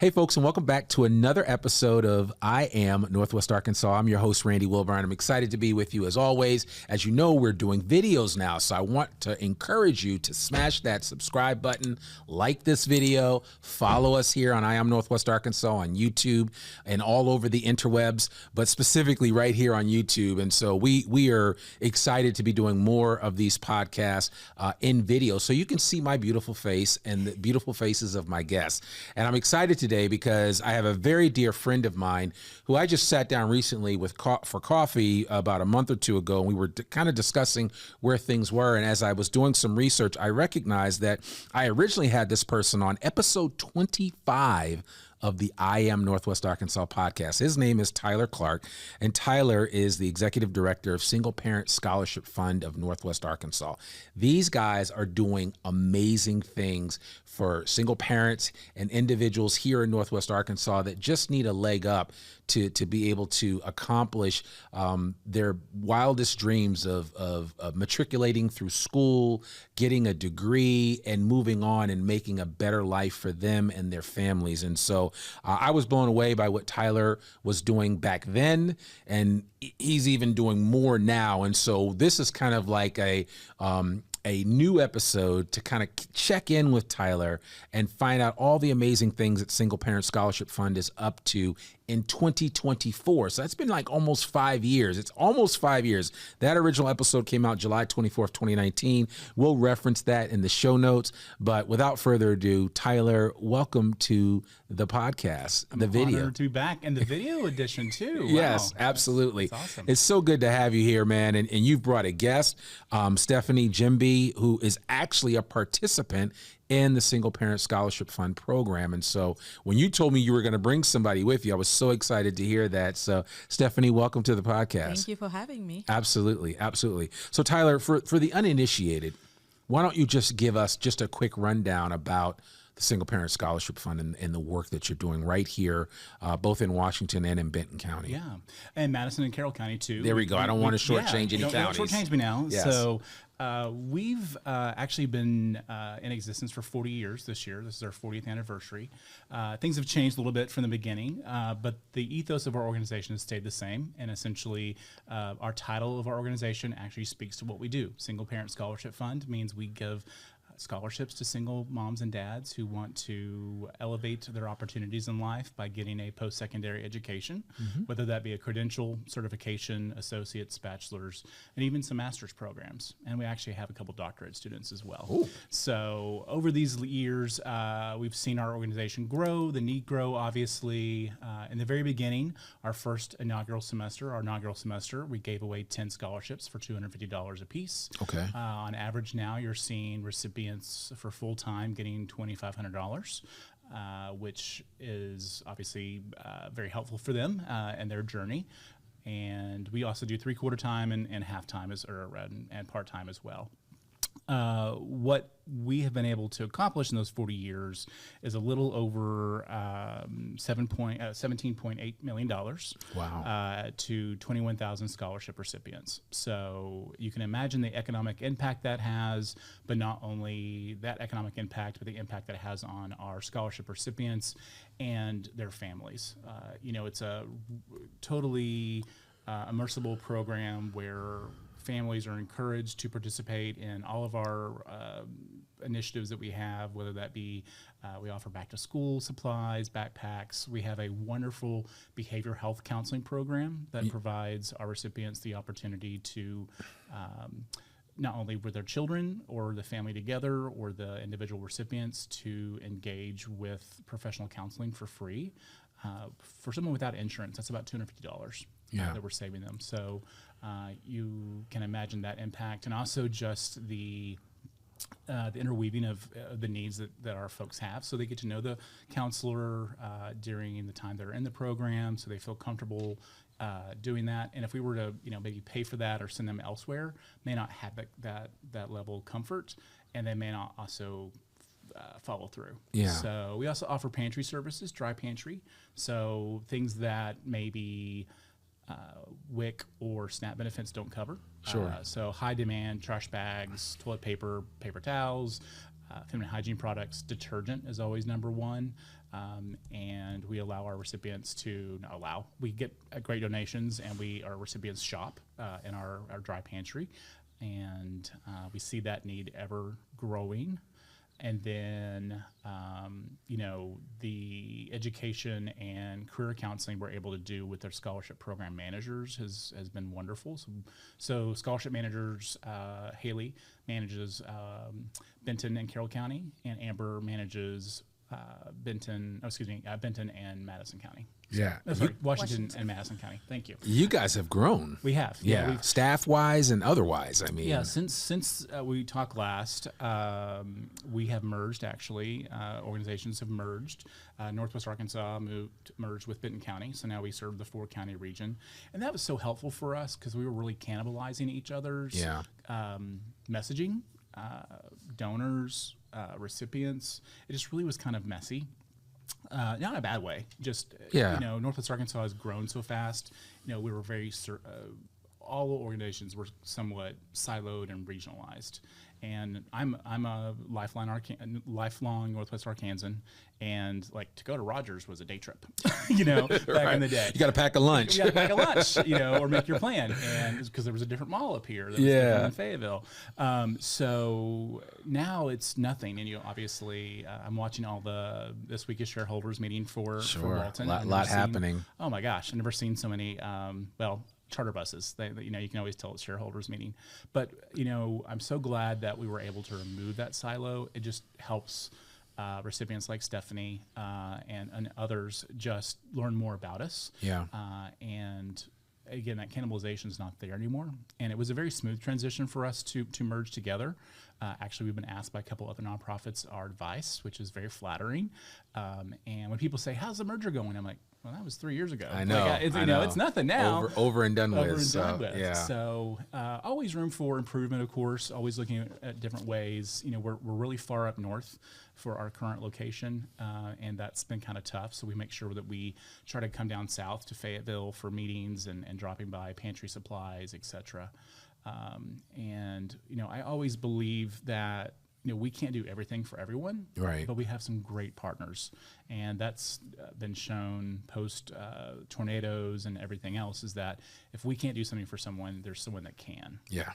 Hey, folks, and welcome back to another episode of I Am Northwest Arkansas. I'm your host, Randy Wilburn. I'm excited to be with you as always. As you know, we're doing videos now, so I want to encourage you to smash that subscribe button, like this video, follow us here on I Am Northwest Arkansas on YouTube and all over the interwebs, but specifically right here on YouTube. And so we are excited to be doing more of these podcasts in video, so you can see my beautiful face and the beautiful faces of my guests. And I'm excited today because I have a very dear friend of mine who I just sat down recently with for coffee about a month or two ago, and we were kind of discussing where things were. And as I was doing some research, I recognized that I originally had this person on episode 25 of the I Am Northwest Arkansas podcast. His name is Tyler Clark, and Tyler is the executive director of Single Parent Scholarship Fund of Northwest Arkansas. These guys are doing amazing things for single parents and individuals here in Northwest Arkansas that just need a leg up to be able to accomplish their wildest dreams of matriculating through school, getting a degree, and moving on and making a better life for them and their families. And so I was blown away by what Tyler was doing back then, and he's even doing more now. And so this is kind of like a new episode to kind of check in with Tyler and find out all the amazing things that Single Parent Scholarship Fund is up to in 2024. So that's been like almost 5 years. It's almost 5 years. That original episode came out July 24th, 2019. We'll reference that in the show notes. But without further ado, Tyler, welcome to the podcast, the video. Honored to be back, and the video edition too. Yes, wow. absolutely. That's awesome. It's so good to have you here, man. And you've brought a guest, Stephanie Djimbi, who is actually a participant in the Single Parent Scholarship Fund program. And so when you told me you were going to bring somebody with you, I was so excited to hear that. So Stephanie, welcome to the podcast. Thank you for having me. Absolutely. Absolutely. So Tyler, for the uninitiated, why don't you just give us just a quick rundown about the Single Parent Scholarship Fund and the work that you're doing right here, both in Washington and in Benton County. Yeah, and Madison and Carroll County too. There we go. I don't want to shortchange any counties. Don't shortchange me now. Yes. So we've actually been in existence for 40 years this year. This is our 40th anniversary. Things have changed a little bit from the beginning, but the ethos of our organization has stayed the same. And essentially, our title of our organization actually speaks to what we do. Single Parent Scholarship Fund means we give scholarships to single moms and dads who want to elevate their opportunities in life by getting a post-secondary education, whether that be a credential, certification, associates, bachelor's, and even some master's programs. And we actually have a couple doctorate students as well. Ooh. So over these years, we've seen our organization grow, the need grow, obviously. In the very beginning, our inaugural semester, we gave away 10 scholarships for $250 a piece. Okay. On average now, you're seeing recipients for full-time getting $2,500, which is obviously very helpful for them and their journey. And we also do three-quarter time and half-time and part-time as well. What we have been able to accomplish in those 40 years is a little over $17.8 million. Wow. To 21,000 scholarship recipients. So you can imagine the economic impact that has, but not only that economic impact, but the impact that it has on our scholarship recipients and their families. It's a totally immersible program where families are encouraged to participate in all of our initiatives that we have, whether that be we offer back to school supplies, backpacks. We have a wonderful behavioral health counseling program that provides our recipients the opportunity to not only with their children or the family together or the individual recipients to engage with professional counseling for free. For someone without insurance, that's about $250 that we're saving them. So you can imagine that impact, and also just the interweaving of the needs that our folks have. So they get to know the counselor during the time they're in the program, so they feel comfortable doing that. And if we were to maybe pay for that or send them elsewhere, may not have that level of comfort, and they may not also follow through. Yeah. So we also offer pantry services, dry pantry. So things that maybe WIC or SNAP benefits don't cover. Sure. So high demand trash bags, toilet paper, paper towels, feminine hygiene products. Detergent is always number one. And we allow our recipients we get great donations, and our recipients shop in our dry pantry. And we see that need ever growing. And then, the education and career counseling we're able to do with our scholarship program managers has been wonderful. So scholarship managers, Haley manages Benton and Carroll County, and Amber manages Benton and Madison County. Yeah. Washington and Madison County. Thank you. You guys have grown. We have. Yeah. Staff-wise and otherwise, I mean. Yeah, since we talked last, we have merged, actually. Organizations have merged. Northwest Arkansas merged with Benton County, so now we serve the 4-county region. And that was so helpful for us because we were really cannibalizing each other's messaging, donors, recipients. It just really was kind of messy. Not in a bad way, just, Northwest Arkansas has grown so fast. We were all organizations were somewhat siloed and regionalized. And I'm a lifelong Northwest Arkansan, and like to go to Rogers was a day trip, back in the day. You got to pack a lunch. You got to pack a lunch, or make your plan, and because there was a different mall up here that was different in Fayetteville. So now it's nothing, and obviously I'm watching all this week is shareholders meeting for Walton. A lot happening. Oh my gosh, I've never seen so many. Charter buses. You can always tell it's shareholders meeting. But I'm so glad that we were able to remove that silo. It just helps recipients like Stephanie and others just learn more about us. Yeah. And again, that cannibalization is not there anymore. And it was a very smooth transition for us to merge together. Actually, we've been asked by a couple other nonprofits our advice, which is very flattering. And when people say, "How's the merger going?" I'm like, well, that was 3 years ago. I know. I know. It's nothing now. Over and done with. Yeah. So always room for improvement, of course. Always looking at different ways. We're really far up north for our current location, and that's been kind of tough. So we make sure that we try to come down south to Fayetteville for meetings and dropping by pantry supplies, etc. And I always believe that we can't do everything for everyone, right? But we have some great partners, and that's been shown post tornadoes and everything else. Is that if we can't do something for someone, there's someone that can. Yeah.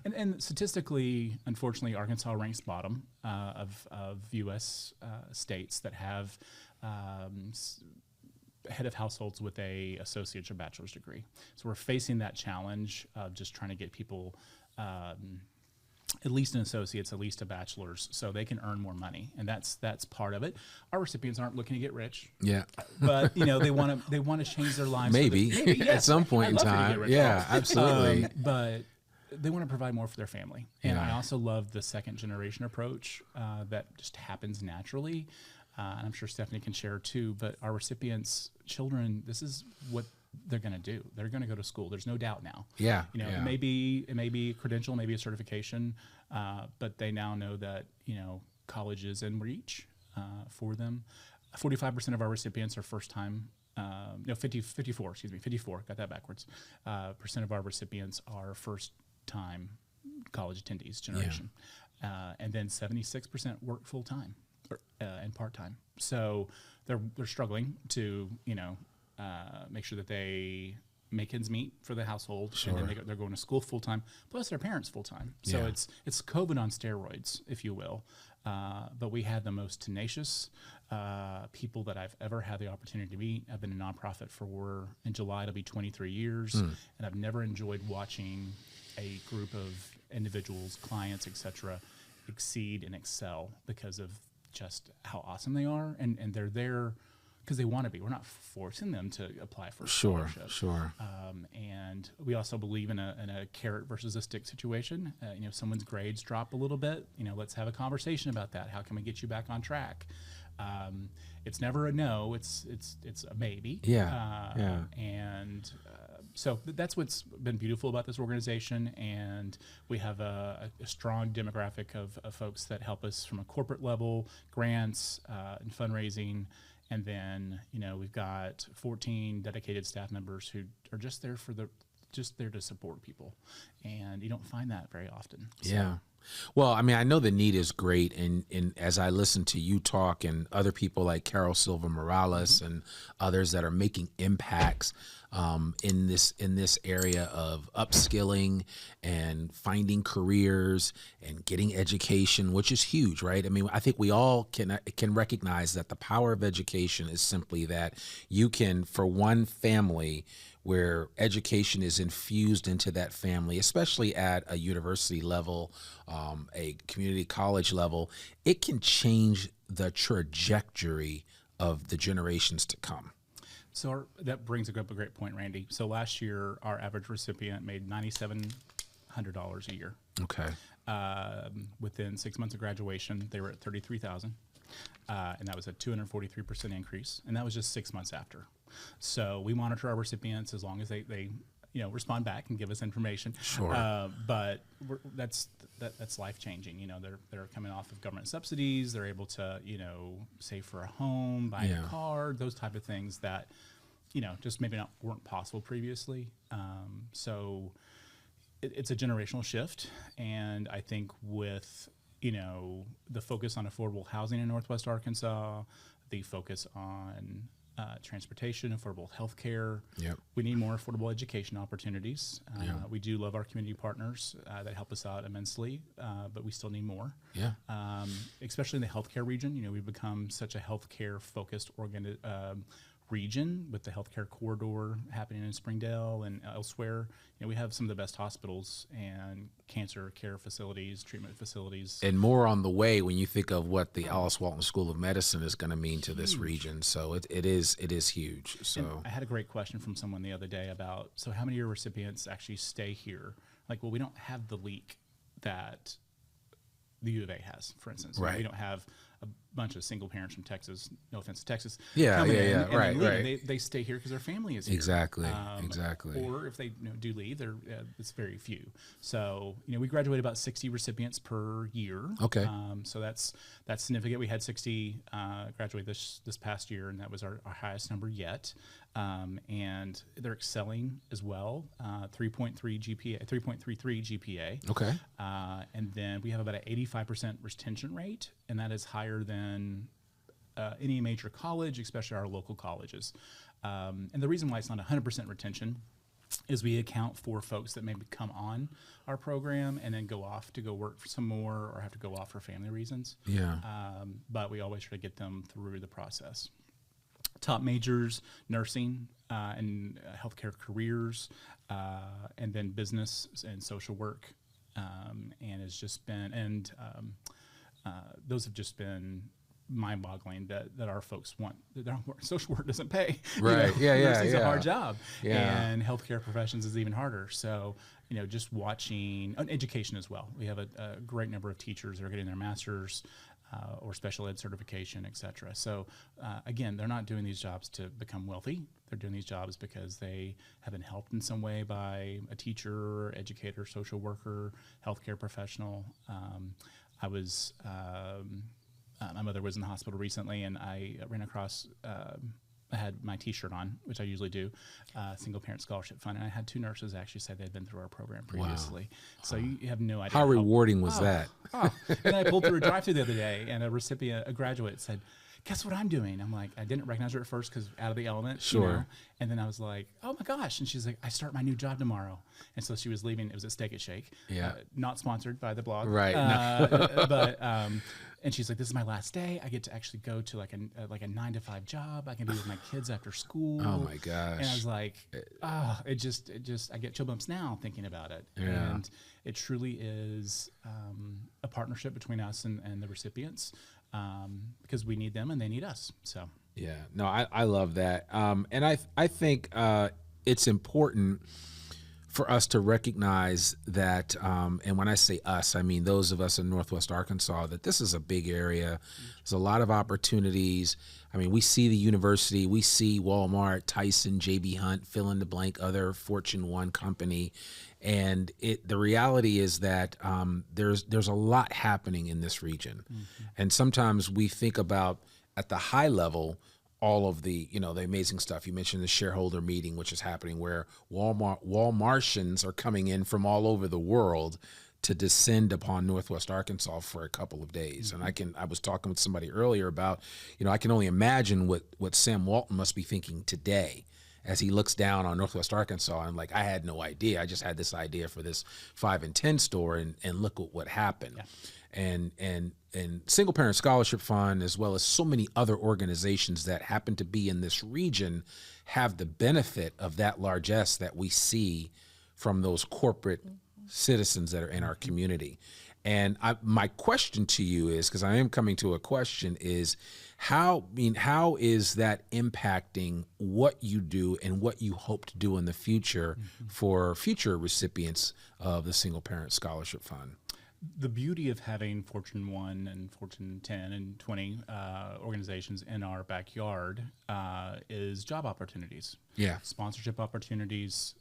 And statistically, unfortunately, Arkansas ranks bottom of U.S. States that have head of households with a associate's or bachelor's degree. So we're facing that challenge of just trying to get people. At least an associate's, at least a bachelor's, so they can earn more money, and that's part of it. Our recipients aren't looking to get rich, but they want to change their lives. Maybe yes. At some point in time, absolutely. But they want to provide more for their family, and Yeah. I also love the second generation approach that just happens naturally. And I'm sure Stephanie can share too. But our recipients' children, this is what they're going to do. They're going to go to school. There's no doubt now. It may be a credential, maybe a certification, but they now know that college is in reach for them. 45% of our recipients are first time. 54. Got that backwards. Percent of our recipients are first time college attendees generation, and then 76% work full time and part time. So they're struggling to make sure that they make ends meet for the household, and then they're going to school full time, plus their parents full time. So it's COVID on steroids, if you will. But we had the most tenacious people that I've ever had the opportunity to meet. I've been a nonprofit in July it'll be 23 years, and I've never enjoyed watching a group of individuals, clients, etc., exceed and excel because of just how awesome they are, and they're there because they want to be. We're not forcing them to apply for a scholarship. Sure. And we also believe in a carrot versus a stick situation. If someone's grades drop a little bit, let's have a conversation about that. How can we get you back on track? It's never a no. It's a maybe. And so that's what's been beautiful about this organization. And we have a strong demographic of folks that help us from a corporate level, grants and fundraising. And then, we've got 14 dedicated staff members who are just there for just there to support people, and you don't find that very often. So. Yeah. Well, I mean, I know the need is great, and as I listen to you talk and other people like Carol Silva Morales and others that are making impacts in this area of upskilling and finding careers and getting education, which is huge, right? I mean, I think we all can recognize that the power of education is simply that you can, for one family, where education is infused into that family, especially at a university level, a community college level, it can change the trajectory of the generations to come. So that brings up a great point, Randy. So last year, our average recipient made $9,700 a year. Okay. Within 6 months of graduation, they were at $33,000, and that was a 243% increase, and that was just 6 months after. So we monitor our recipients as long as they respond back and give us information. Sure. But that's life changing. They're coming off of government subsidies. They're able to save for a home, buy a car, those type of things that just maybe weren't possible previously. So it's a generational shift, and I think with the focus on affordable housing in Northwest Arkansas, the focus on transportation, affordable health care. Yep. We need more affordable education opportunities. We do love our community partners that help us out immensely, but we still need more. Yeah. Especially in the healthcare region. We've become such a healthcare focused region with the healthcare corridor happening in Springdale and elsewhere. We have some of the best hospitals and cancer care facilities, treatment facilities. And more on the way when you think of what the Alice Walton School of Medicine is going to mean to this region. So it is huge. So and I had a great question from someone the other day about, so how many of your recipients actually stay here? Like, well, we don't have the leak that the U of A has, for instance. Right. We don't have a bunch of single parents from Texas, no offense to Texas. Yeah. Right. Right. They stay here because their family is here. Exactly. Or if they do leave, it's very few. So we graduate about 60 recipients per year. Okay. So that's significant. We had 60 graduate this past year, and that was our highest number yet. And they're excelling as well. 3.3 GPA, 3.33 GPA. Okay. And then we have about an 85% retention rate, and that is higher than any major college, especially our local colleges. And the reason why it's not 100% retention is we account for folks that maybe come on our program and then go off to go work for some more or have to go off for family reasons. Yeah. But we always try to get them through the process. Top majors, nursing and healthcare careers, and then business and social work. And it's just been, those have just been mind-boggling that our folks want. That social work doesn't pay. Right. Nursing's a hard job. Yeah. And healthcare professions is even harder. So, just watching education as well. We have a great number of teachers that are getting their master's or special ed certification, et cetera. So, again, they're not doing these jobs to become wealthy. They're doing these jobs because they have been helped in some way by a teacher, educator, social worker, healthcare professional. My mother was in the hospital recently, and I ran across, I had my T-shirt on, which I usually do, Single Parent Scholarship Fund, and I had two nurses actually say they'd been through our program previously. Wow. So you have no idea. How rewarding was that? And I pulled through a drive-thru the other day, and a graduate said, guess what I'm doing? I'm like, I didn't recognize her at first because out of the element. Sure. And then I was like, oh my gosh. And she's like, I start my new job tomorrow. And so she was leaving. It was at Steak and Shake. Yeah. Not sponsored by the blog. Right. And she's like, this is my last day. I get to actually go to like a 9-to-5 job. I can be with my kids after school. Oh my gosh. And I was like, it just, I get chill bumps now thinking about it. Yeah. And it truly is a partnership between us and the recipients. Because we need them and they need us. So yeah, no, I love that, and I think it's important for us to recognize that, and when I say us, I mean those of us in Northwest Arkansas, that this is a big area. There's a lot of opportunities. I mean, we see the university, we see Walmart, Tyson, J.B. Hunt, fill in the blank, other Fortune 1 company. And the reality is that there's a lot happening in this region. Mm-hmm. And sometimes we think about at the high level all of the, the amazing stuff. You mentioned the shareholder meeting, which is happening, where Walmartians are coming in from all over the world to descend upon Northwest Arkansas for a couple of days. And I was talking with somebody earlier about, I can only imagine what Sam Walton must be thinking today as he looks down on Northwest Arkansas and like, I had no idea. I just had this idea for this 5 and 10 store, and look at what happened. Yeah. And Single Parent Scholarship Fund, as well as so many other organizations that happen to be in this region, have the benefit of that largesse that we see from those corporate citizens that are in our community. And my question to you is, because I am coming to a question, is how is that impacting what you do and what you hope to do in the future for future recipients of the Single Parent Scholarship Fund? The beauty of having Fortune 1 and Fortune 10 and 20 organizations in our backyard is job opportunities. Yeah. Sponsorship opportunities,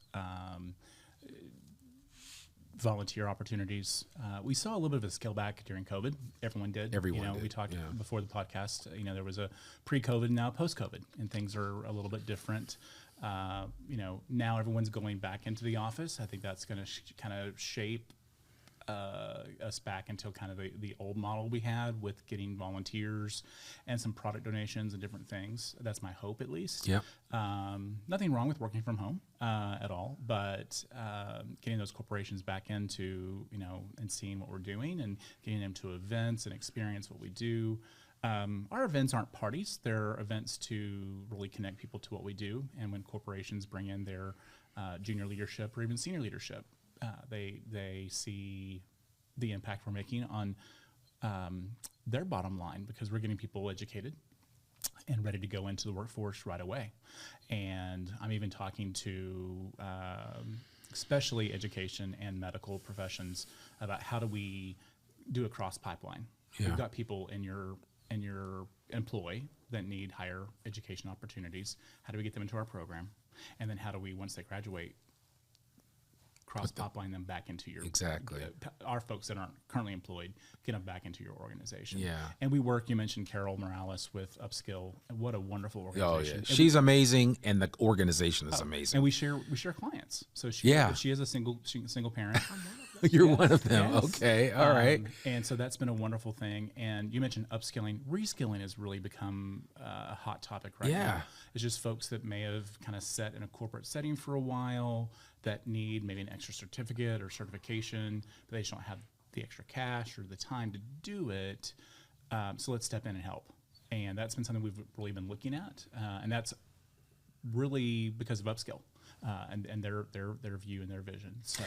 volunteer opportunities. We saw a little bit of a scale back during COVID. Everyone did. Everyone did. We talked before the podcast, there was a pre-COVID and now a post-COVID, and things are a little bit different. Now everyone's going back into the office. I think that's going to kind of shape us back into kind of the old model we had with getting volunteers and some product donations and different things. That's my hope, at least. Yeah. Nothing wrong with working from home at all, but getting those corporations back into, and seeing what we're doing and getting them to events and experience what we do. Our events aren't parties. They're events to really connect people to what we do. And when corporations bring in their junior leadership or even senior leadership, they see the impact we're making on their bottom line, because we're getting people educated and ready to go into the workforce right away. And I'm even talking to especially education and medical professions about how do we do a cross pipeline. Yeah. We've got people in your employ that need higher education opportunities. How do we get them into our program? And then how do we, once they graduate, cross-pipeline them back into your our folks that aren't currently employed, get them back into your organization. Yeah. And we work, you mentioned Carol Morales with Upskill. What a wonderful organization. Oh, yeah. She's amazing, and the organization is amazing. And we share clients. So she is a single parent. You're one of them. Yes. Okay. All right. And so that's been a wonderful thing. And you mentioned upskilling. Reskilling has really become a hot topic right now. It's just folks that may have kind of sat in a corporate setting for a while that need maybe an extra certificate or certification, but they just don't have the extra cash or the time to do it. So let's step in and help. And that's been something we've really been looking at. And that's really because of Upskill and their view and their vision. So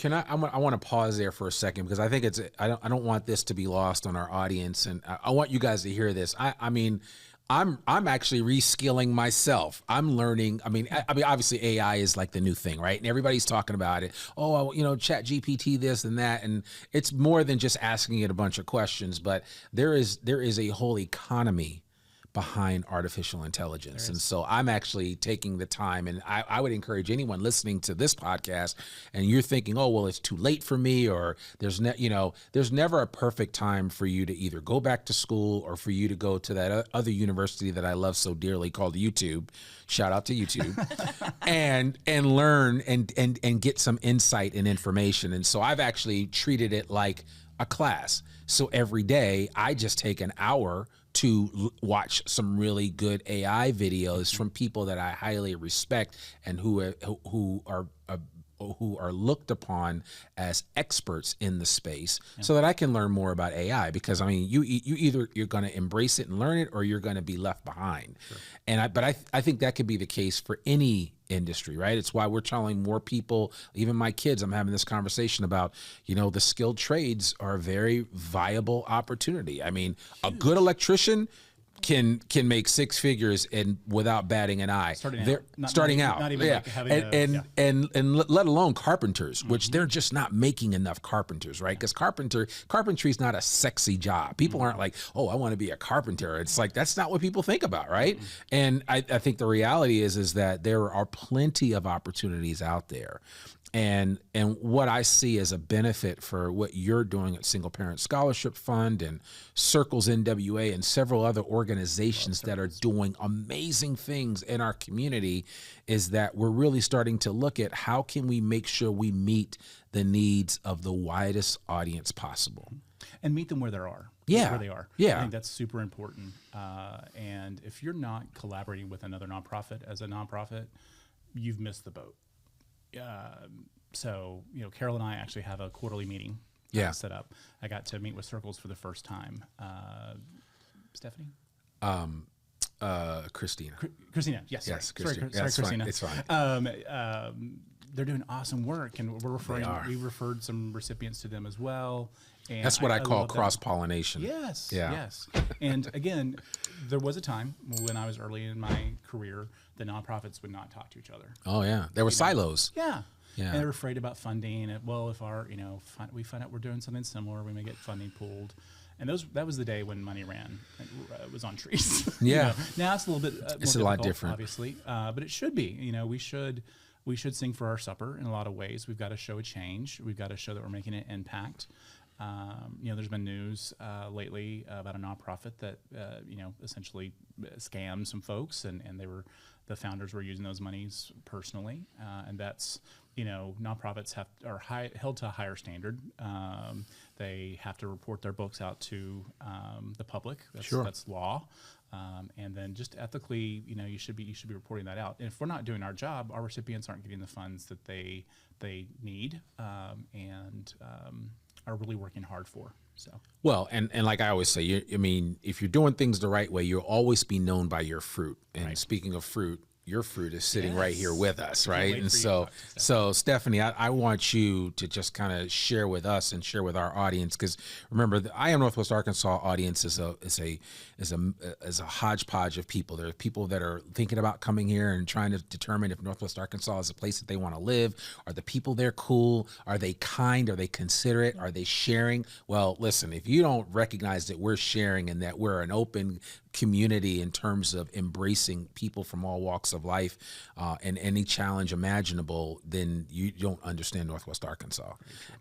I want to pause there for a second, because I think I don't want this to be lost on our audience, and I want you guys to hear this. I'm actually reskilling myself. I'm learning. I mean, obviously AI is like the new thing, right? And everybody's talking about it. Oh, Chat GPT, this and that. And it's more than just asking it a bunch of questions, but there is a whole economy behind artificial intelligence. And so I'm actually taking the time, and I would encourage anyone listening to this podcast and you're thinking, oh, well, it's too late for me, or there's never a perfect time for you to either go back to school or for you to go to that other university that I love so dearly called YouTube. Shout out to YouTube. and learn and get some insight and information. And so I've actually treated it like a class. So every day I just take an hour to watch some really good AI videos from people that I highly respect and who are looked upon as experts in the space, so that I can learn more about AI. Because you either you're going to embrace it and learn it, or you're going to be left behind. Sure. And I think that could be the case for any industry, right? It's why we're telling more people, even my kids, I'm having this conversation about, the skilled trades are a very viable opportunity. I mean, a good electrician can make six figures and without batting an eye. Starting out. Not even like having and let alone carpenters, which they're just not making enough carpenters, right? Because carpentry is not a sexy job. People aren't like, oh, I want to be a carpenter. It's like, that's not what people think about, right? And I think the reality is that there are plenty of opportunities out there. And what I see as a benefit for what you're doing at Single Parent Scholarship Fund and Circles NWA and several other organizations that are doing amazing things in our community is that we're really starting to look at how can we make sure we meet the needs of the widest audience possible. And meet them where they are. Yeah. Where they are. Yeah. I think that's super important. And if you're not collaborating with another nonprofit as a nonprofit, you've missed the boat. So, Carol and I actually have a quarterly meeting set up. I got to meet with Circles for the first time. Stephanie? Christina. Christina, yes. Sorry, Christina. sorry, Christina. It's fine. They're doing awesome work, and we referred some recipients to them as well. And that's what I call cross-pollination. Yes, yeah. Yes. And again, there was a time when I was early in my career, the nonprofits would not talk to each other. Oh yeah, there were silos. Yeah. Yeah. And they're afraid about funding. Well, if we find out we're doing something similar, we may get funding pulled. And that was the day when money ran. It was on trees. Yeah. Now it's a little bit it's a lot different, obviously, but it should be. We should sing for our supper in a lot of ways. We've got to show a change. We've got to show that we're making an impact. There's been news lately about a nonprofit that essentially scammed some folks, and the founders were using those monies personally, and that's nonprofits are held to a higher standard. They have to report their books out to the public. That's law. And then just ethically, you should be reporting that out. And if we're not doing our job, our recipients aren't getting the funds that they need and are really working hard for. So well, and like I always say, if you're doing things the right way, you'll always be known by your fruit. And speaking of fruit, your fruit is sitting right here with us, right? And so Stephanie, I want you to just kind of share with us and share with our audience, because remember, the I Am Northwest Arkansas audience is a hodgepodge of people. There are people that are thinking about coming here and trying to determine if Northwest Arkansas is a place that they want to live. Are the people there cool? Are they kind? Are they considerate? Are they sharing? Well, listen, if you don't recognize that we're sharing and that we're an open community in terms of embracing people from all walks of life and any challenge imaginable, then you don't understand Northwest Arkansas.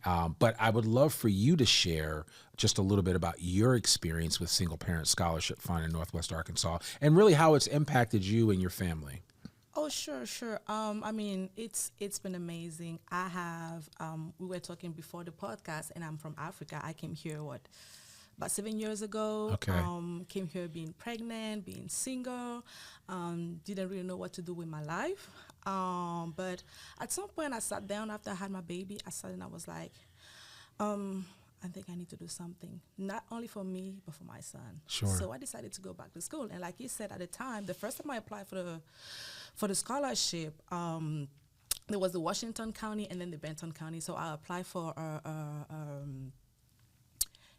But I would love for you to share just a little bit about your experience with Single Parent Scholarship Fund in Northwest Arkansas and really how it's impacted you and your family. Oh, sure. It's been amazing. I have, we were talking before the podcast, and I'm from Africa. I came here, about 7 years ago. Okay. Came here being pregnant, being single, didn't really know what to do with my life. But at some point I sat down after I had my baby. I sat and I was like, I think I need to do something, not only for me, but for my son. Sure. So I decided to go back to school. And like you said, at the time, the first time I applied for the scholarship, there was the Washington County and then the Benton County. So I applied for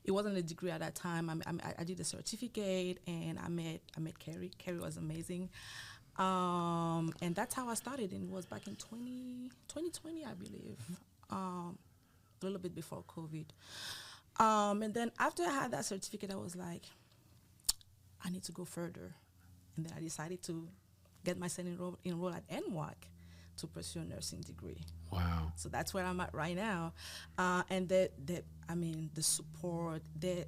it wasn't a degree at that time. I did a certificate, and I met Carrie. Carrie was amazing. And that's how I started. And it was back in 2020, I believe, a little bit before COVID. And then after I had that certificate, I was like, I need to go further. And then I decided to get myself enrolled at NWAC to pursue a nursing degree. Wow. So that's where I'm at right now. And the support, they've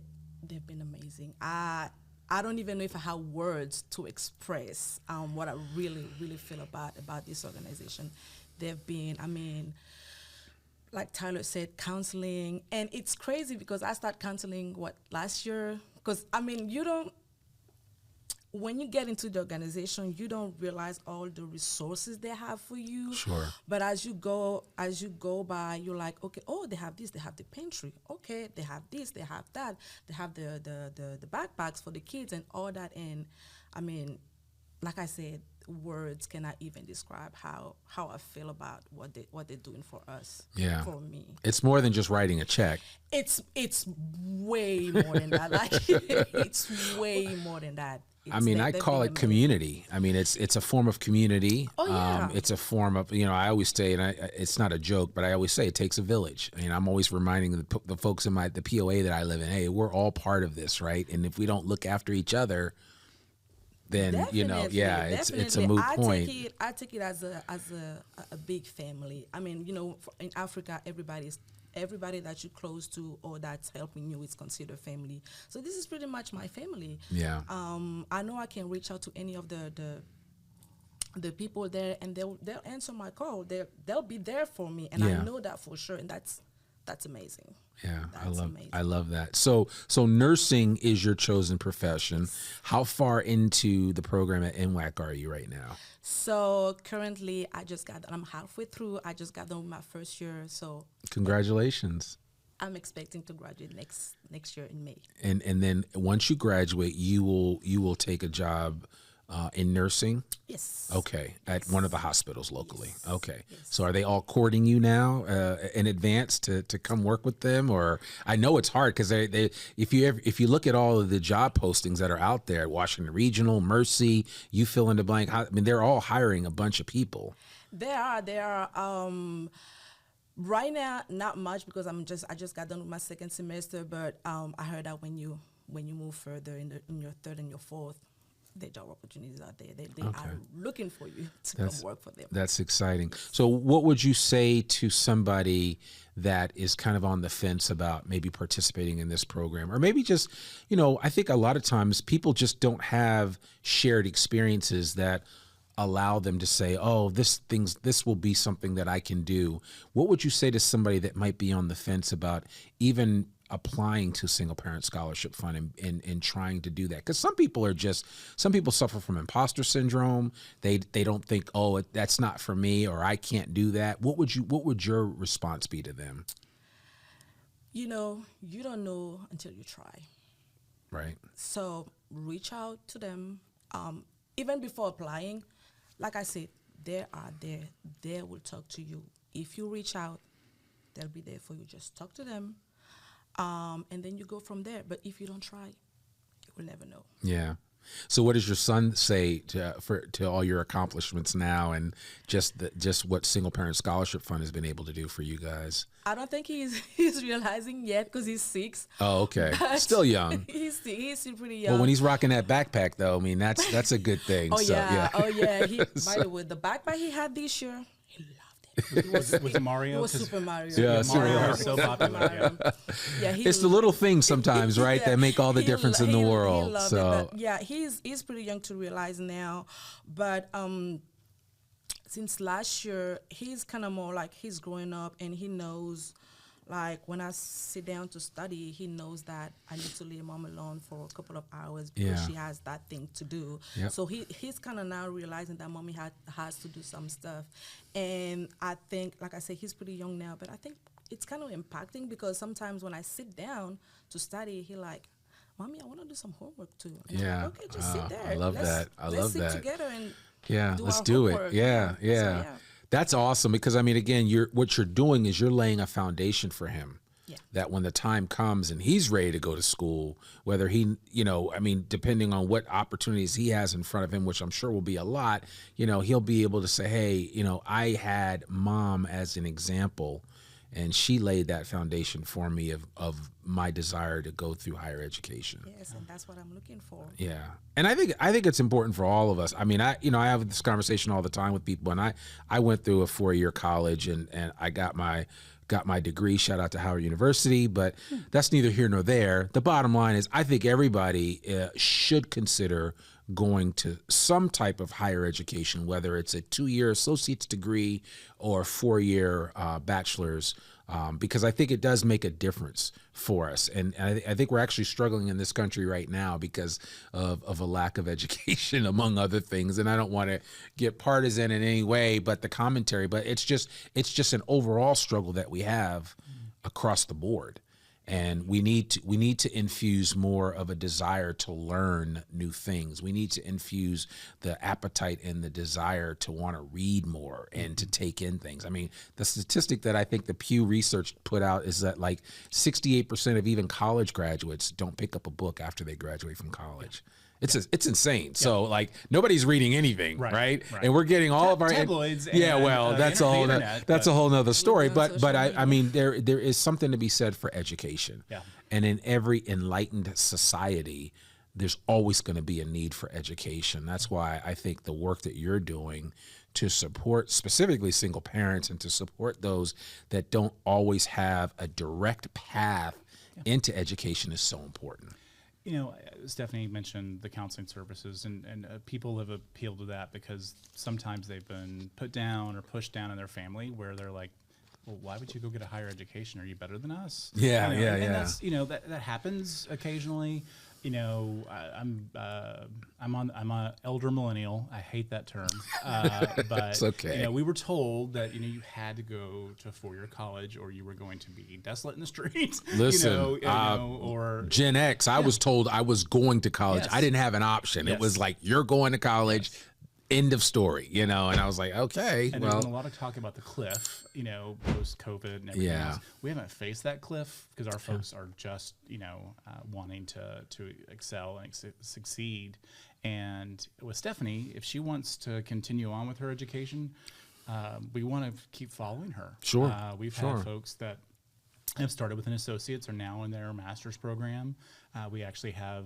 been amazing. I don't even know if I have words to express what I really, really feel about this organization. They've been, like Tyler said, counseling. And it's crazy because I started counseling, last year? Because, when you get into the organization, you don't realize all the resources they have for you. Sure. But as you go by, you're like, okay, they have this, they have the pantry. Okay, they have this, they have that. They have the backpacks for the kids and all that. And like I said, words cannot even describe how I feel about what they're doing for us. Yeah. For me. It's more than just writing a check. It's way more than that. It's way more than that. I call it community. It's a form of community. Oh, yeah. It's a form of, I always say, and it's not a joke, but I always say it takes a village. I'm always reminding the folks in the POA that I live in, hey, we're all part of this, right? And if we don't look after each other, then it's a Definitely. moot point. I take it as a big family. I mean, in Africa, everybody that you're close to or that's helping you is considered family. So this is pretty much my family. Yeah. I know I can reach out to any of the people there, and they'll answer my call. They'll be there for me, and I know that for sure, and that's amazing. Yeah, Amazing. I love that. So nursing is your chosen profession. How far into the program at NWAC are you right now? So currently, I'm halfway through. I just got done with my first year. So congratulations. I'm expecting to graduate next year in May. And then once you graduate, you will take a job in nursing? Yes. Okay, at one of the hospitals locally. Yes. Okay. Yes. So are they all courting you now in advance to come work with them? Or I know it's hard because they if you look at all of the job postings that are out there, Washington Regional, Mercy, you fill in the blank. I mean, they're all hiring a bunch of people. They are. Right now, not much because I just got done with my second semester. But I heard that when you move further in your third and your fourth, the job opportunities out there. They are looking for you to come work for them. That's exciting. So what would you say to somebody that is kind of on the fence about maybe participating in this program? Or maybe just, I think a lot of times people just don't have shared experiences that allow them to say, oh, this will be something that I can do. What would you say to somebody that might be on the fence about even applying to single parent scholarship fund and trying to do that? Because some people suffer from imposter syndrome. They don't think, oh, that's not for me, or I can't do that. What would your response be to them? You don't know until you try. Right. So reach out to them. Even before applying, like I said, they are there. They will talk to you. If you reach out, they'll be there for you. Just talk to them. And then you go from there. But if you don't try, you will never know. Yeah. So what does your son say to all your accomplishments now, and just what Single Parent Scholarship Fund has been able to do for you guys? I don't think he's realizing yet because he's 6. Oh, okay. Still young. He's still pretty young. Well, when he's rocking that backpack, though, I mean, that's a good thing. Oh, so, yeah. Oh, yeah. By the way, the backpack he had this year, he loved it. Was it Mario? It was Super Mario. Yeah, Mario is so popular. Yeah, it's the little things sometimes, right, that make all the difference in the world. He so it, yeah, he's pretty young to realize now, but since last year, he's kind of more like he's growing up, and he knows, like, when I sit down to study, he knows that I need to leave mom alone for a couple of hours because she has that thing to do. Yep. So he's kind of now realizing that mommy has to do some stuff. And I think, like I said, he's pretty young now, but I think it's kind of impacting because sometimes when I sit down to study, he like, Mommy, I want to do some homework too. And I'm like, okay, just sit there. I love that. Let's sit together and let's do it. Yeah. So, That's awesome because, I mean, again, what you're doing is you're laying a foundation for him. Yeah. That when the time comes and he's ready to go to school, whether he, depending on what opportunities he has in front of him, which I'm sure will be a lot, he'll be able to say, hey, I had mom as an example, and she laid that foundation for me of my desire to go through higher education. Yes, and that's what I'm looking for. Yeah. And I think it's important for all of us. I mean, I have this conversation all the time with people, and I went through a 4-year college and I got my degree. Shout out to Howard University, but that's neither here nor there. The bottom line is I think everybody should consider going to some type of higher education, whether it's a 2-year associate's degree or 4-year bachelor's, because I think it does make a difference for us. And I think we're actually struggling in this country right now because of a lack of education, among other things. And I don't want to get partisan in any way, but the commentary, but it's just an overall struggle that we have across the board. And we need to infuse more of a desire to learn new things. We need to infuse the appetite and the desire to want to read more and to take in things. I mean, the statistic that I think the Pew Research put out is that like 68% of even college graduates don't pick up a book after they graduate from college. It's insane. So like nobody's reading anything, right? And we're getting all of our tabloids. That's a whole nother story. But I mean there is something to be said for education. Yeah. And in every enlightened society, there's always going to be a need for education. That's why I think the work that you're doing to support specifically single parents and to support those that don't always have a direct path into education is so important. You know, Stephanie mentioned the counseling services, and people have appealed to that because sometimes they've been put down or pushed down in their family where they're like, well, why would you go get a higher education? Are you better than us? Yeah, you know, yeah, and yeah. That's, you know, that happens occasionally. You know, I'm an elder millennial. I hate that term, but It's okay. You know, we were told that you had to go to a 4-year college or you were going to be desolate in the streets. Listen, or Gen X, I was told I was going to college. Yes. I didn't have an option. Yes. It was like, you're going to college. Yes. End of story, and I was like, okay, and well, there's been a lot of talk about the cliff, post COVID and everything Yeah. else. We haven't faced that cliff because our folks are just, wanting to excel and succeed. And with Stephanie, if she wants to continue on with her education, we want to keep following her. Sure, We've sure. had folks that have started with an associate's are now in their master's program. We actually have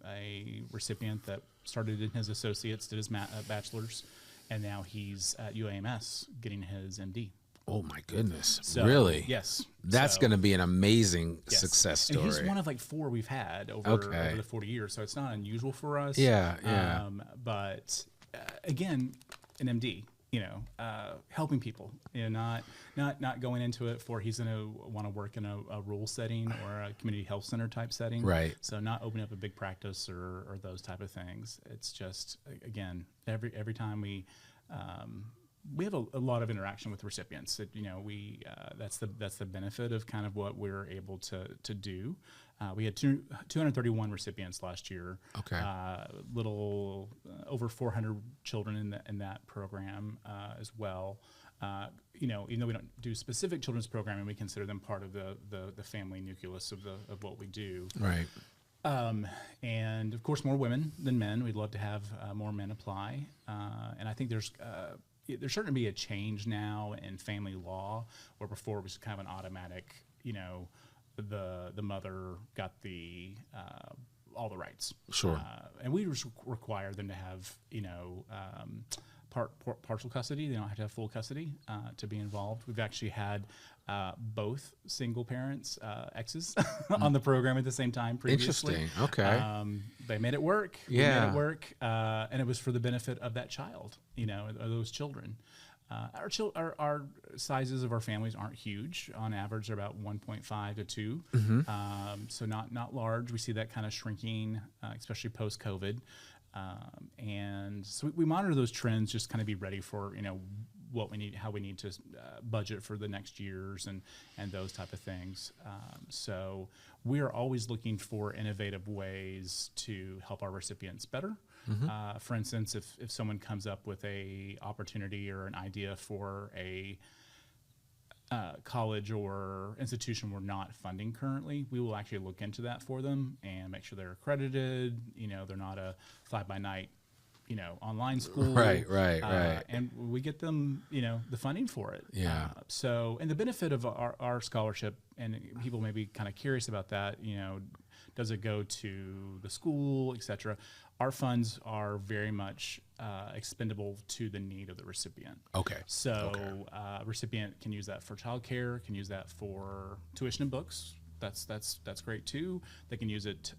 a recipient that started in his associate's, did his bachelor's, and now he's at UAMS getting his MD. oh my goodness, So, really? Yes. That's So, going to be an amazing yes. success story. And he's one of like 4 we've had over the 40 years, so it's not unusual for us. Yeah, yeah. But again, an MD, helping people, not going into it for he's going to want to work in a rural setting or a community health center type setting. Right. So not opening up a big practice or those type of things. It's just, again, every time we have a lot of interaction with recipients. That's the benefit of kind of what we're able to do. We had 231 recipients last year. Okay. Little over 400 children in that program as well. Even though we don't do specific children's programming, we consider them part of the family nucleus of what we do. Right. And of course, more women than men. We'd love to have more men apply. And I think there's starting to be a change now in family law, where before it was kind of an automatic, the mother got all the rights. Sure. And we require them to have, partial custody. They don't have to have full custody to be involved. We've actually had both single parents, exes, on the program at the same time previously. Interesting. Okay. They made it work. Yeah. We made it work. And it was for the benefit of that child, or those children. Our sizes of our families aren't huge. On average, they're about 1.5 to 2. Mm-hmm. So not large. We see that kind of shrinking, especially post-COVID. And so we monitor those trends, just kind of be ready for, what we need, how we need to budget for the next years and those type of things. So we are always looking for innovative ways to help our recipients better. Mm-hmm. For instance, if someone comes up with a opportunity or an idea for a college or institution we're not funding currently, we will actually look into that for them and make sure they're accredited. They're not a fly-by-night, online school. Right. And we get them, the funding for it. Yeah. And the benefit of our scholarship, and people may be kind of curious about that, does it go to the school, et cetera? Our funds are very much expendable to the need of the recipient. Okay. So a recipient can use that for childcare, can use that for tuition and books. That's great too. They can use it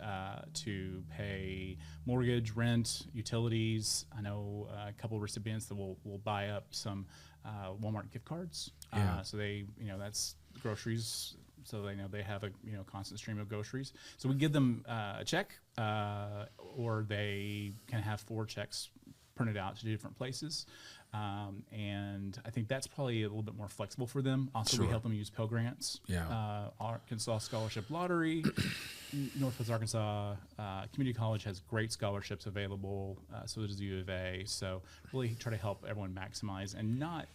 to pay mortgage, rent, utilities. I know a couple of recipients that will buy up some Walmart gift cards. Yeah. So they, that's groceries. So they know they have a constant stream of groceries. So we give them a check, or they can have 4 checks printed out to different places. And I think that's probably a little bit more flexible for them. Also, Sure. we help them use Pell Grants. Yeah. Arkansas Scholarship Lottery, Northwest Arkansas Community College has great scholarships available. So does the U of A. So really try to help everyone maximize and not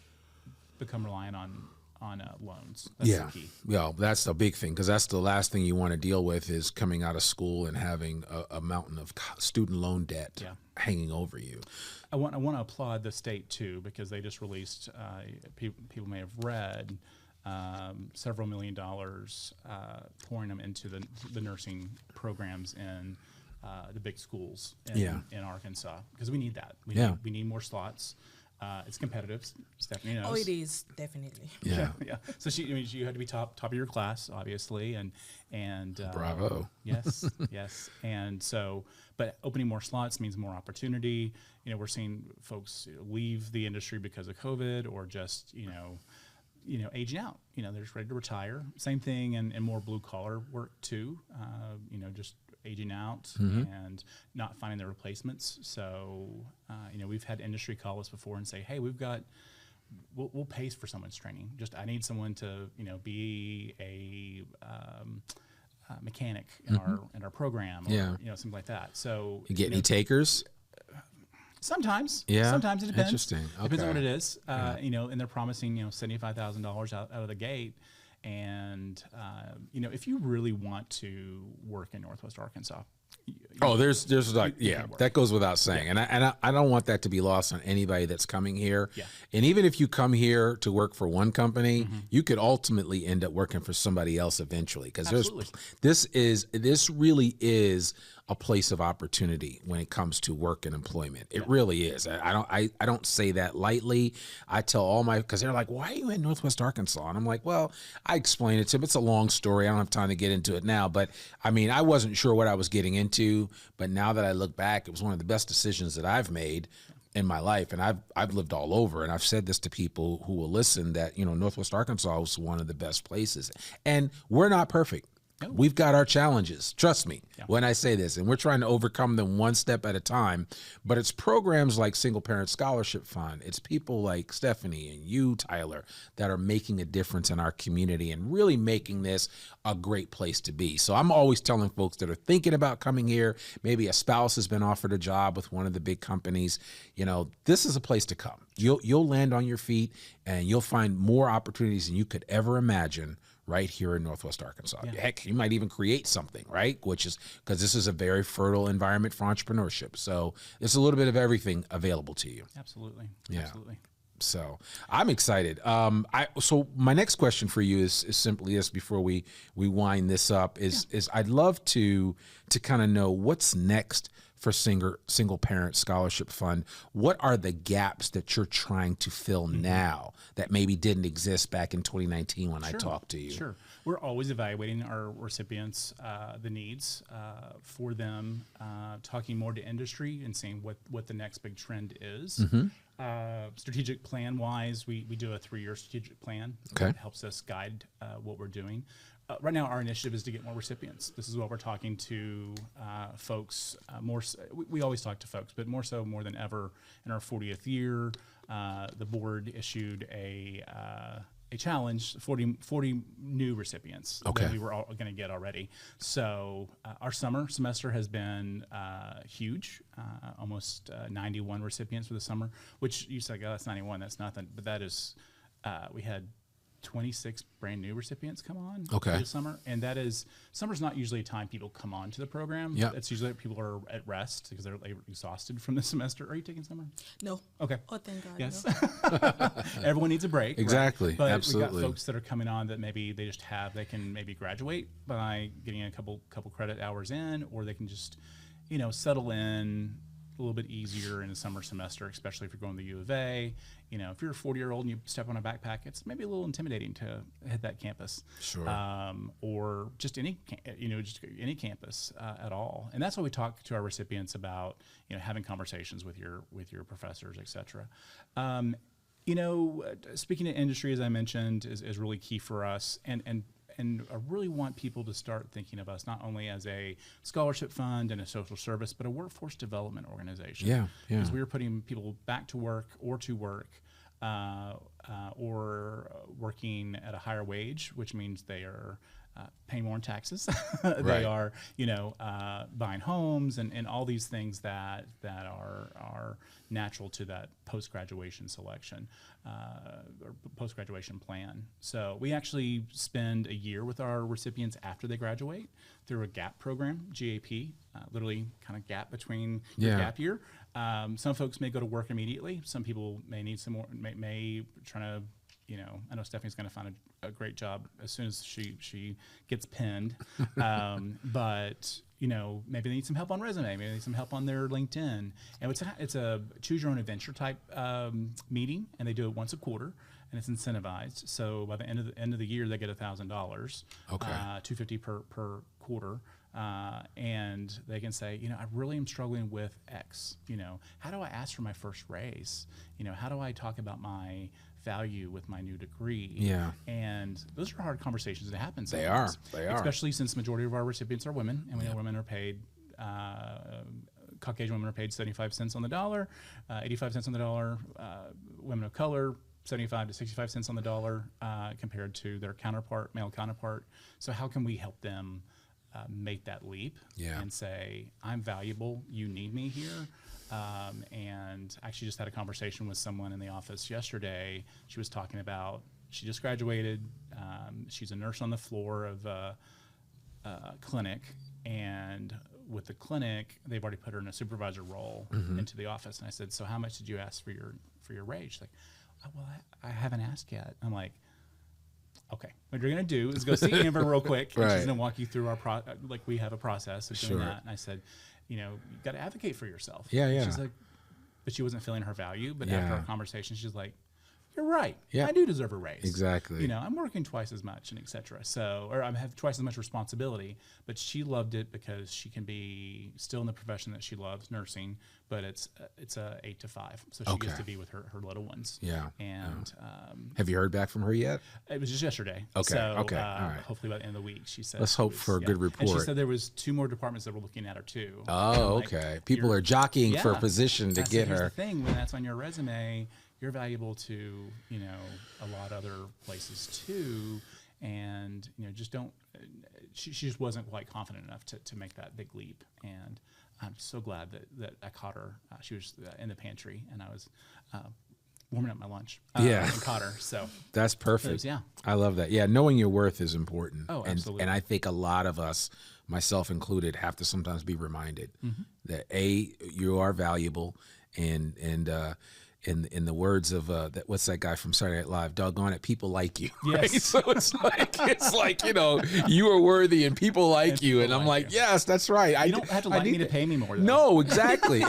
become reliant on loans. That's the key. Yeah, that's the big thing, because that's the last thing you want to deal with is coming out of school and having a mountain of student loan debt hanging over you. I want to applaud the state too, because they just released. People may have read several $1 million, pouring them into the nursing programs in the big schools in Arkansas, because we need that. We need more slots. It's competitive. Stephanie knows. Oh, it is definitely. Yeah. Yeah. So you had to be top of your class, obviously, and Bravo. Yes, yes. And so, but opening more slots means more opportunity. We're seeing folks leave the industry because of COVID, or just aging out. They're just ready to retire. Same thing, and more blue collar work too. Just aging out and not finding their replacements. So, we've had industry call us before and say, hey, we'll pay for someone's training. Just, I need someone to, be a mechanic in our program, or, something like that. So, You get any takers? Sometimes, Yeah. Sometimes it depends. Interesting. Depends on Okay. what it is. And they're promising, $75,000 out of the gate. And if you really want to work in Northwest Arkansas, There's like, you can work. that goes without saying. And I don't want that to be lost on anybody that's coming here. Yeah. And even if you come here to work for one company, you could ultimately end up working for somebody else eventually. Because this really is a place of opportunity when it comes to work and employment. It really is. I don't say that lightly. I tell because they're like, why are you in Northwest Arkansas? And I'm like, well, I explain it to them. It's a long story. I don't have time to get into it now. But I mean, I wasn't sure what I was getting into. But now that I look back, it was one of the best decisions that I've made in my life. And I've lived all over. And I've said this to people who will listen, that, Northwest Arkansas was one of the best places. And we're not perfect. We've got our challenges. Trust me when I say this, and we're trying to overcome them one step at a time. But it's programs like Single Parent Scholarship Fund. It's people like Stephanie and you, Tyler, that are making a difference in our community and really making this a great place to be. So I'm always telling folks that are thinking about coming here, maybe a spouse has been offered a job with one of the big companies, this is a place to come. You'll land on your feet, and you'll find more opportunities than you could ever imagine right here in Northwest Arkansas. Yeah. Heck, you might even create something, right? Which is because this is a very fertile environment for entrepreneurship. So there's a little bit of everything available to you. Absolutely. Yeah. Absolutely. So I'm excited. So my next question for you is simply this, before we wind this up, is I'd love to kind of know what's next for Single Parent Scholarship Fund. What are the gaps that you're trying to fill now that maybe didn't exist back in 2019 when I talked to you? Sure. We're always evaluating our recipients, the needs for them, talking more to industry and seeing what the next big trend is. Strategic plan wise, we do a 3-year strategic plan that helps us guide what we're doing. Right now, our initiative is to get more recipients. This is what we're talking to folks more. We always talk to folks, but more than ever in our 40th year. The board issued a challenge, 40 new recipients that we were all going to get already. So our summer semester has been huge, almost 91 recipients for the summer, which you said, oh, that's 91, that's nothing. But that is, we had 26 brand new recipients come on this summer. And that is, summer's not usually a time people come on to the program. Yeah. It's usually people are at rest because they're exhausted from the semester. Are you taking summer? No. Okay. Oh, thank God. Yes. No. Everyone needs a break. Exactly. Right? But absolutely. we've got folks that are coming on that maybe they can maybe graduate by getting a couple credit hours in, or they can just, settle in a little bit easier in the summer semester, especially if you're going to the U of A. If you're a 40-year-old and you step on a backpack, it's maybe a little intimidating to hit that campus. Sure. Or just any campus at all. And that's what we talk to our recipients about, having conversations with your professors, et cetera. Speaking of industry, as I mentioned, is really key for us. And I really want people to start thinking of us not only as a scholarship fund and a social service, but a workforce development organization. Yeah. Because we are putting people back to work, or working at a higher wage, which means they are paying more in taxes. They are, buying homes and all these things that are natural to that post-graduation selection or post-graduation plan. So we actually spend a year with our recipients after they graduate through a GAP program, GAP, literally kind of gap between your gap year. Some folks may go to work immediately. Some people may need some more, may try to I know Stephanie's going to find a great job as soon as she gets pinned. But maybe they need some help on resume, maybe they need some help on their LinkedIn. And it's a choose your own adventure type meeting, and they do it once a quarter, and it's incentivized. So by the end of the year, they get $1,000, Okay. $250 per quarter. And they can say, I really am struggling with X. How do I ask for my first raise? How do I talk about my value with my new degree? Yeah. And those are hard conversations that happen sometimes. They are. Especially since the majority of our recipients are women, and we know women are paid, Caucasian women are paid 75 cents on the dollar, 85 cents on the dollar, women of color, 75 to 65 cents on the dollar, compared to their male counterpart. So how can we help them make that leap and say, I'm valuable, you need me here? And I actually just had a conversation with someone in the office yesterday. She was talking about, she just graduated. She's a nurse on the floor of a clinic, and with the clinic, they've already put her in a supervisor role into the office. And I said, so how much did you ask for your raise? She's like, oh, well, I haven't asked yet. I'm like, okay, what you're going to do is go see Amber real quick. And she's going to walk you through we have a process of doing that. And I said, you've got to advocate for yourself. Yeah. And she's like, but she wasn't feeling her value. But after our conversation, she's like, you're right. Yeah. I do deserve a raise. Exactly. I'm working twice as much and et cetera. So, or I have twice as much responsibility, but she loved it because she can be still in the profession that she loves, nursing, but it's a 8 to 5. So she gets to be with her little ones. Yeah. And, have you heard back from her yet? it was just yesterday. Okay. So, All right. hopefully by the end of the week, she said. Let's hope for a good report. And she said there was 2 more departments that were looking at her too. Oh, okay. People are jockeying for a position to get her. Here's the thing, when that's on your resume, you're valuable to, a lot of other places too. And, just don't, she just wasn't quite confident enough to make that big leap. And I'm so glad that I caught her. She was in the pantry, and I was warming up my lunch. And caught her. So that's perfect. Yeah. I love that. Yeah. Knowing your worth is important. Oh, absolutely. And I think a lot of us, myself included, have to sometimes be reminded that you are valuable, and in the words of what's that guy from Saturday Night Live? Doggone it, people like you. Yes. Right? So it's like you are worthy and people like you, and I'm like, yes, that's right. You don't have to like me to pay me more. Though. No, exactly.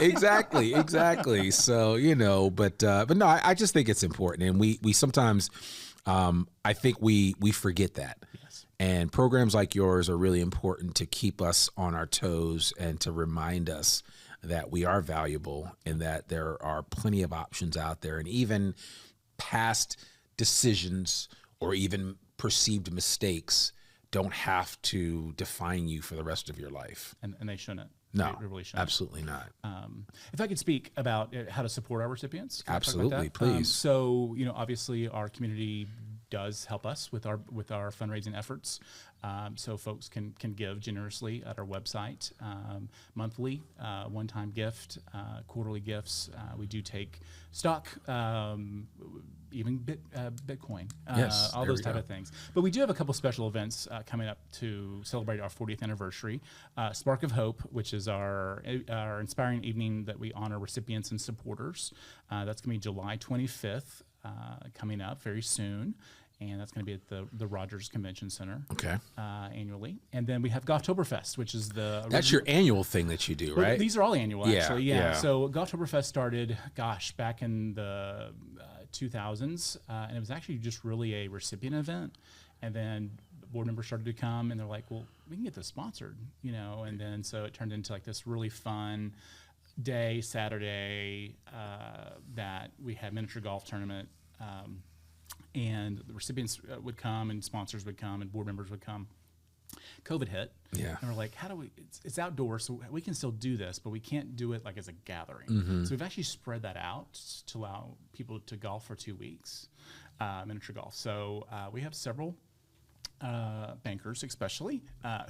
So but no, I just think it's important, and we sometimes I think we forget that. Yes. And programs like yours are really important to keep us on our toes and to remind us that we are valuable and that there are plenty of options out there, and even past decisions or even perceived mistakes don't have to define you for the rest of your life. And they shouldn't. No, they really shouldn't. Absolutely not. If I could speak about how to support our recipients. Absolutely, please. So, obviously our community does help us with our fundraising efforts. So folks can give generously at our website, monthly, one-time gift, quarterly gifts. We do take stock, even Bitcoin, all those type of things. But we do have a couple special events coming up to celebrate our 40th anniversary. Spark of Hope, which is our inspiring evening that we honor recipients and supporters. That's going to be July 25th, coming up very soon. And that's going to be at the Rogers Convention Center. Okay. Annually. And then we have Golftoberfest, which is that's your annual thing that you do, right? Well, these are all annual, actually. Yeah. So Golftoberfest started, back in the 2000s. And it was actually just really a recipient event. And then board members started to come, and they're like, well, we can get this sponsored, And then so it turned into like this really fun day, Saturday, that we had miniature golf tournament. And the recipients would come, and sponsors would come, and board members would come. COVID hit, and we're like, how do we? It's outdoors, so we can still do this, but we can't do it like as a gathering. So we've actually spread that out to allow people to golf for 2 weeks, miniature golf. So we have several bankers, especially,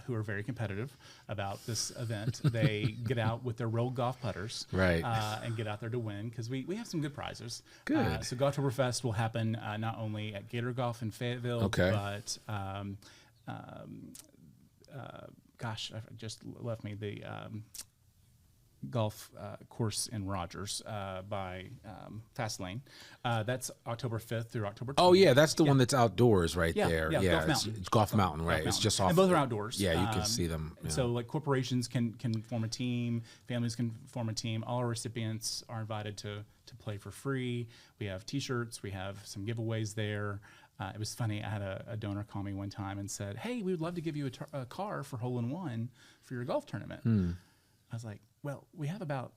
who are very competitive about this event. They get out with their rolled golf putters, right, and get out there to win, because we have some good prizes. Good. So Golftoberfest will happen not only at Gator Golf in Fayetteville, but gosh, I just left me the golf course in Rogers by Fastlane. That's October 5th through October 20th. Oh yeah, that's the one that's outdoors right Yeah, there. yeah, Golf Mountain. It's Golf Mountain, right? Golf It's Mountain. just off. And both are outdoors. Yeah, you can see them. Yeah. So like corporations can form a team, families can form a team. All our recipients are invited to play for free. We have T-shirts. We have some giveaways there. It was funny. I had a donor call me one time and said, "Hey, we would love to give you a car for hole-in-one for your golf tournament." I was like, "Well, we have about,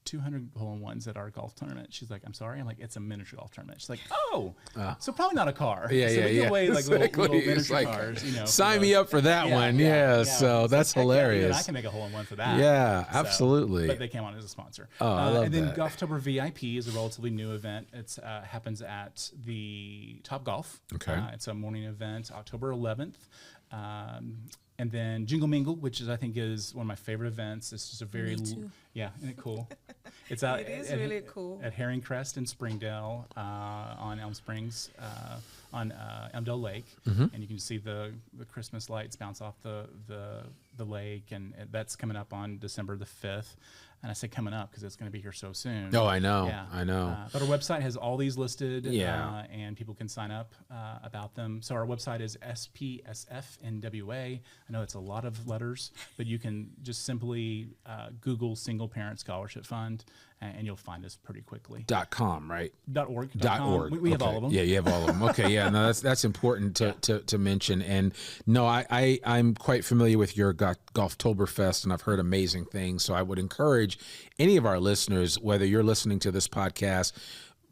200 hole-in-ones at our golf tournament." She's like, "I'm sorry." I'm like, "It's a miniature golf tournament." She's like, "Oh, so probably not a car." Yeah, so yeah, we give away like little miniature like, cars. Sign me up for that one. Yeah, so that's heck yeah, hilarious. even I can make a hole-in-one for that. Yeah, So, absolutely. but they came on as a sponsor. Oh, I love and then that. Golftober VIP is a relatively new event. It happens at the Top Golf. Okay. It's a morning event, October 11th. And then Jingle Mingle, which is I think is one of my favorite events. It's just a very isn't it cool? It's out. It is really cool. At Herring Crest in Springdale on Elm Springs on Elmdale Lake, and you can see the Christmas lights bounce off the lake, and that's coming up on December the 5th. And I say coming up because it's going to be here so soon. Oh, I know. Yeah. I know. But our website has all these listed, Yeah. and people can sign up about them. So our website is SPSFNWA. I know it's a lot of letters, but you can just simply Google Single Parent Scholarship Fund, and you'll find us pretty quickly. .com, right? .org. .org. We have Okay. all of them. Yeah, you have all of them. Okay, yeah, no, that's important to mention. And no, I'm quite familiar with your Golftoberfest, and I've heard amazing things. So I would encourage any of our listeners, whether you're listening to this podcast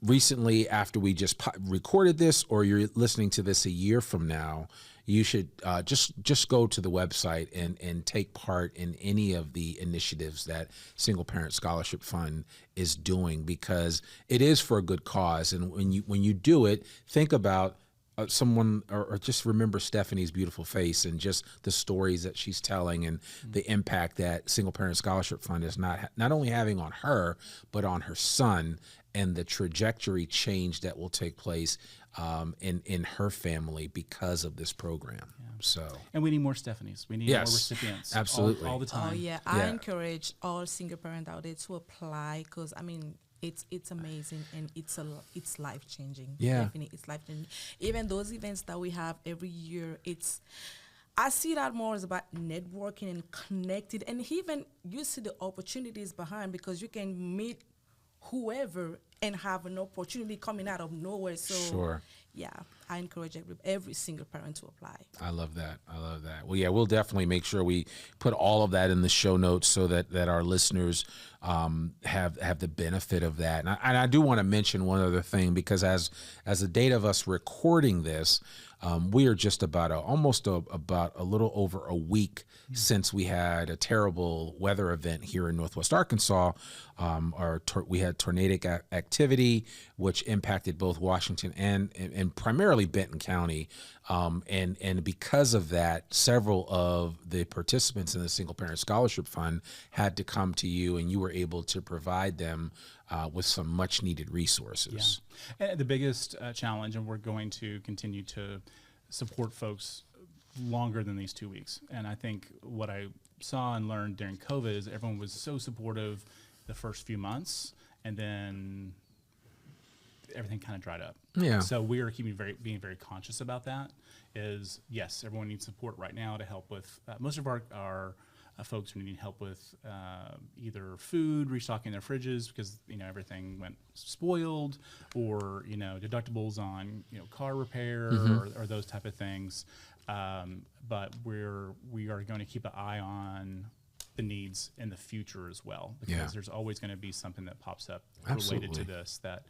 recently after we just recorded this, or you're listening to this a year from now, you should just go to the website and take part in any of the initiatives that Single Parent Scholarship Fund is doing, because it is for a good cause. And when you do it, think about someone, or just remember Stephanie's beautiful face and just the stories that she's telling, and the impact that Single Parent Scholarship Fund is not only having on her, but on her son, and the trajectory change that will take place in her family because of this program. Yeah. So, and we need more Stephanies. We need more recipients. Absolutely. All the time. Oh yeah, I encourage all single parent out there to apply, because I mean, it's amazing, and it's life changing. Yeah, definitely, it's life changing. Even those events that we have every year, I see that more as about networking and connected, and even you see the opportunities behind, because you can meet whoever and have an opportunity coming out of nowhere. So sure. Yeah, I encourage every single parent to apply. I love that. Well, yeah, we'll definitely make sure we put all of that in the show notes so that our listeners have the benefit of that. And I do want to mention one other thing, because as the date of us recording this, we are just about about a little over a week since we had a terrible weather event here in Northwest Arkansas. We had tornadic activity, which impacted both Washington and primarily Benton County. And because of that, several of the participants in the Single Parent Scholarship Fund had to come to you, and you were able to provide them with some much needed resources. Yeah. And the biggest challenge, and we're going to continue to support folks longer than these 2 weeks. And I think what I saw and learned during COVID is everyone was so supportive the first few months, and then everything kind of dried up. Yeah. So we are being very conscious about that. Is yes, everyone needs support right now to help with most of our folks who need help with either food, restocking their fridges because everything went spoiled, or deductibles on car repair or those type of things. But we are going to keep an eye on the needs in the future as well, because there's always going to be something that pops up related to this that.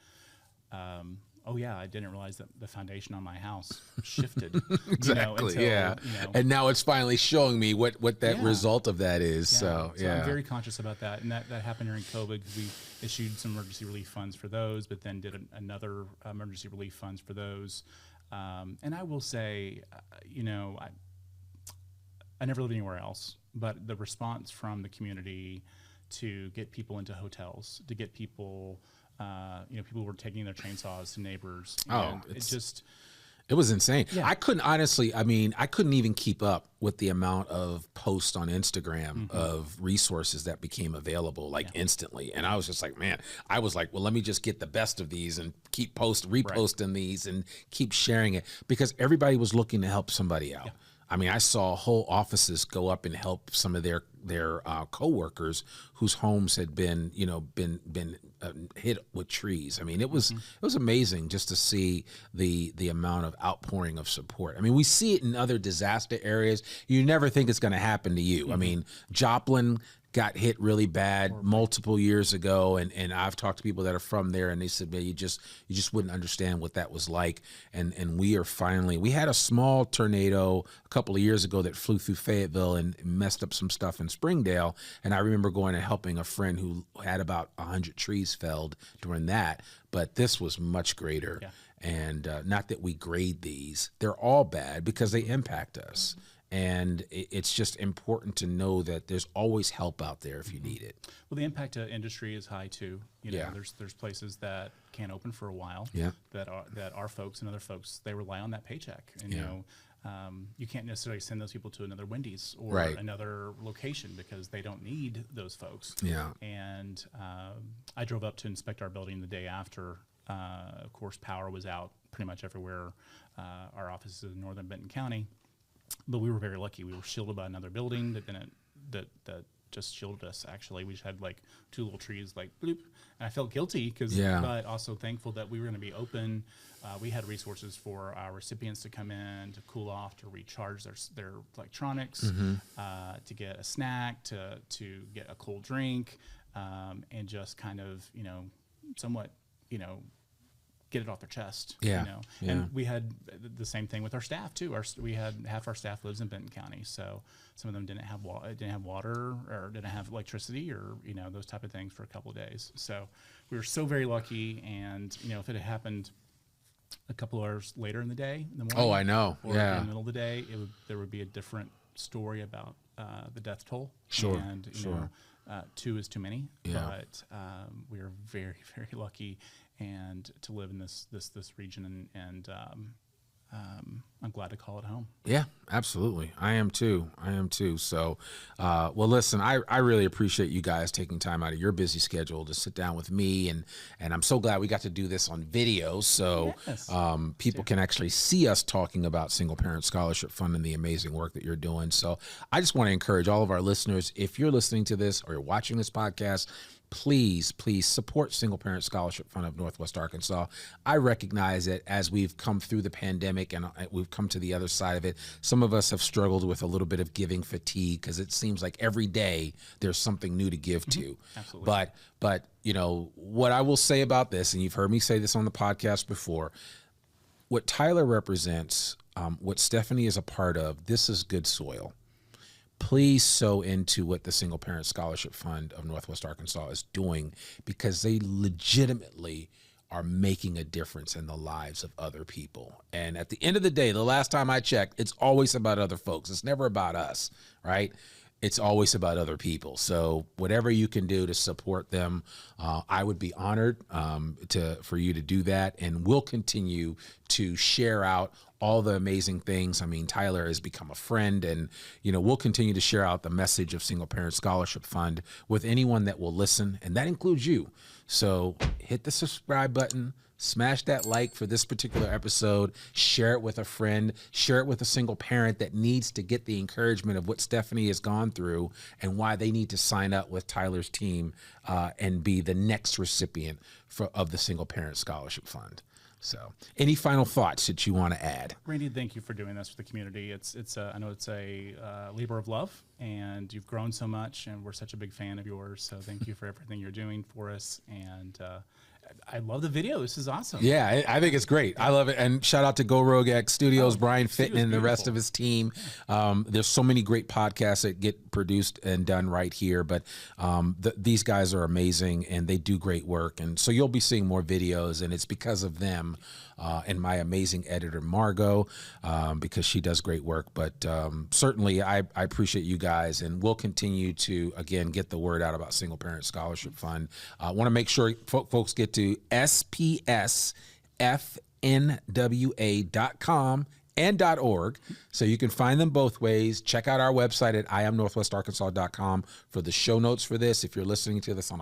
Oh yeah, I didn't realize that the foundation on my house shifted. Exactly. And now it's finally showing me what that result of that is. So I'm very conscious about that, and that happened during COVID, because we issued some emergency relief funds for those, but then did another emergency relief funds for those. And I will say, I never lived anywhere else, but the response from the community to get people into hotels, to get people. People were taking their chainsaws to neighbors. It was insane. Yeah. I couldn't honestly, I mean, I couldn't even keep up with the amount of posts on Instagram of resources that became available like instantly. And I was just like, man, I was like, well, let me just get the best of these and keep reposting these and keep sharing it, because everybody was looking to help somebody out. Yeah. I mean, I saw whole offices go up and help some of their coworkers whose homes had been hit with trees. I mean, it was amazing just to see the amount of outpouring of support. I mean, we see it in other disaster areas. You never think it's going to happen to you. I mean, Joplin got hit really bad multiple years ago, and I've talked to people that are from there, and they said, man, you just wouldn't understand what that was like. And we had a small tornado a couple of years ago that flew through Fayetteville and messed up some stuff in Springdale, and I remember going and helping a friend who had about 100 trees felled during that, but this was much greater. Yeah. And not that we grade these, they're all bad because they impact us. And it's just important to know that there's always help out there if you need it. Well, the impact to industry is high too. There's places that can't open for a while. Yeah. That our folks and other folks, they rely on that paycheck. And you can't necessarily send those people to another Wendy's or another location because they don't need those folks. Yeah. And I drove up to inspect our building the day after. Of course, power was out pretty much everywhere. Our office is in northern Benton County. But we were very lucky. We were shielded by another building that just shielded us. Actually, we just had like two little trees, like bloop, and I felt guilty but also thankful that we were going to be open. We had resources for our recipients to come in, to cool off, to recharge their electronics, to get a snack, to get a cold drink, and just kind of somewhat get it off their chest. Yeah. And we had the same thing with our staff too. We had half our staff lives in Benton County, so some of them didn't have water or didn't have electricity or those type of things for a couple of days. So we were so very lucky. And if it had happened a couple of hours later in the day, in the morning, oh, I know, or in the middle of the day, there would be a different story about the death toll. Sure, and sure. 2 is too many. Yeah. But we are very, very lucky and to live in this region, and I'm glad to call it home. Yeah, absolutely. I am too. So, well, listen, I really appreciate you guys taking time out of your busy schedule to sit down with me, and I'm so glad we got to do this on video, so people can actually see us talking about Single Parent Scholarship Fund and the amazing work that you're doing. So I just want to encourage all of our listeners, if you're listening to this or you're watching this podcast, please support Single Parent Scholarship Fund of Northwest Arkansas. I recognize that as we've come through the pandemic and we've come to the other side of it, some of us have struggled with a little bit of giving fatigue because it seems like every day there's something new to give to. Absolutely. But what I will say about this, and you've heard me say this on the podcast before, what Tyler represents, what Stephanie is a part of, this is good soil. Please sow into what the Single Parent Scholarship Fund of Northwest Arkansas is doing, because they legitimately are making a difference in the lives of other people. And at the end of the day, the last time I checked, it's always about other folks. It's never about us, right? It's always about other people. So whatever you can do to support them, I would be honored for you to do that. And we'll continue to share out all the amazing things. I mean, Tyler has become a friend, and we'll continue to share out the message of Single Parent Scholarship Fund with anyone that will listen, and that includes you. So hit the subscribe button, smash that like for this particular episode, share it with a friend, share it with a single parent that needs to get the encouragement of what Stephanie has gone through and why they need to sign up with Tyler's team and be the next recipient of the Single Parent Scholarship Fund. So, any final thoughts that you want to add? Randy, thank you for doing this for the community. I know it's a labor of love, and you've grown so much, and we're such a big fan of yours. So, thank you for everything you're doing for us. And I love the video. This is awesome. Yeah, I think it's great. I love it. And shout out to Go Rogue X Studios, Brian Fitton, and the rest of his team. There's so many great podcasts that get produced and done right here. But these guys are amazing, and they do great work. And so you'll be seeing more videos, and it's because of them and my amazing editor, Margot, because she does great work. But certainly I appreciate you guys, and we'll continue to, again, get the word out about Single Parent Scholarship Fund. I want to make sure folks get to SPSF NWA.com and .org. So you can find them both ways. Check out our website at IamNorthwestArkansas.com for the show notes for this. If you're listening to this on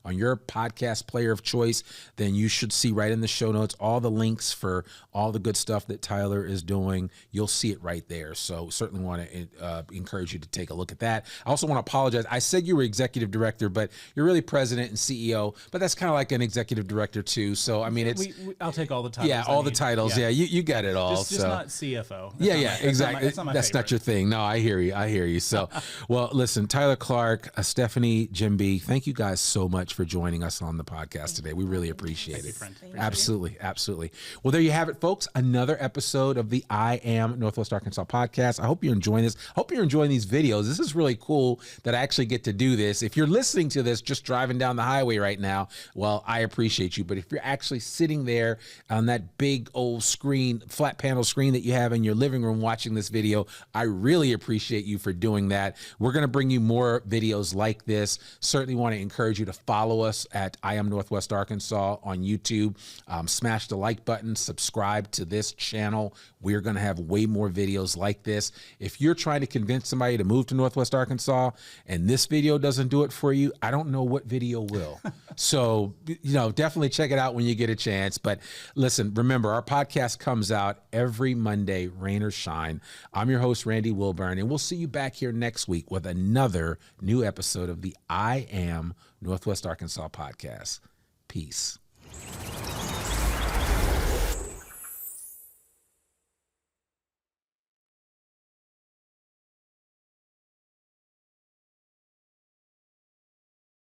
on your podcast player of choice, then you should see right in the show notes all the links for all the good stuff that Tyler is doing. You'll see it right there. So certainly want to encourage you to take a look at that. I also want to apologize. I said you were executive director, but you're really president and CEO, but that's kind of like an executive director too. So, I mean, I'll take all the titles. Yeah, all the titles. Yeah, you got it all. Just not CFO. Exactly. That's not your thing. No, I hear you. So, well, listen, Tyler Clark, Stephanie Djimbi, thank you guys so much for joining us on the podcast today. We really appreciate it. Absolutely. Well, there you have it, folks. Another episode of the I Am Northwest Arkansas podcast. I hope you're enjoying this. Hope you're enjoying these videos. This is really cool that I actually get to do this. If you're listening to this just driving down the highway right now, well, I appreciate you. But if you're actually sitting there on that big old screen, flat panel screen that you have in your living room watching this video, I really appreciate you for doing that. We're going to bring you more videos like this. Certainly want to encourage you to follow us at I Am Northwest Arkansas on YouTube. Smash the like button, subscribe to this channel. We're going to have way more videos like this. If you're trying to convince somebody to move to Northwest Arkansas and this video doesn't do it for you, I don't know what video will. So, definitely check it out when you get a chance. But listen, remember, our podcast comes out every Monday, rain or shine. I'm your host, Randy Wilburn, and we'll see you back here next week with another new episode of the I Am Northwest Arkansas podcast. Peace.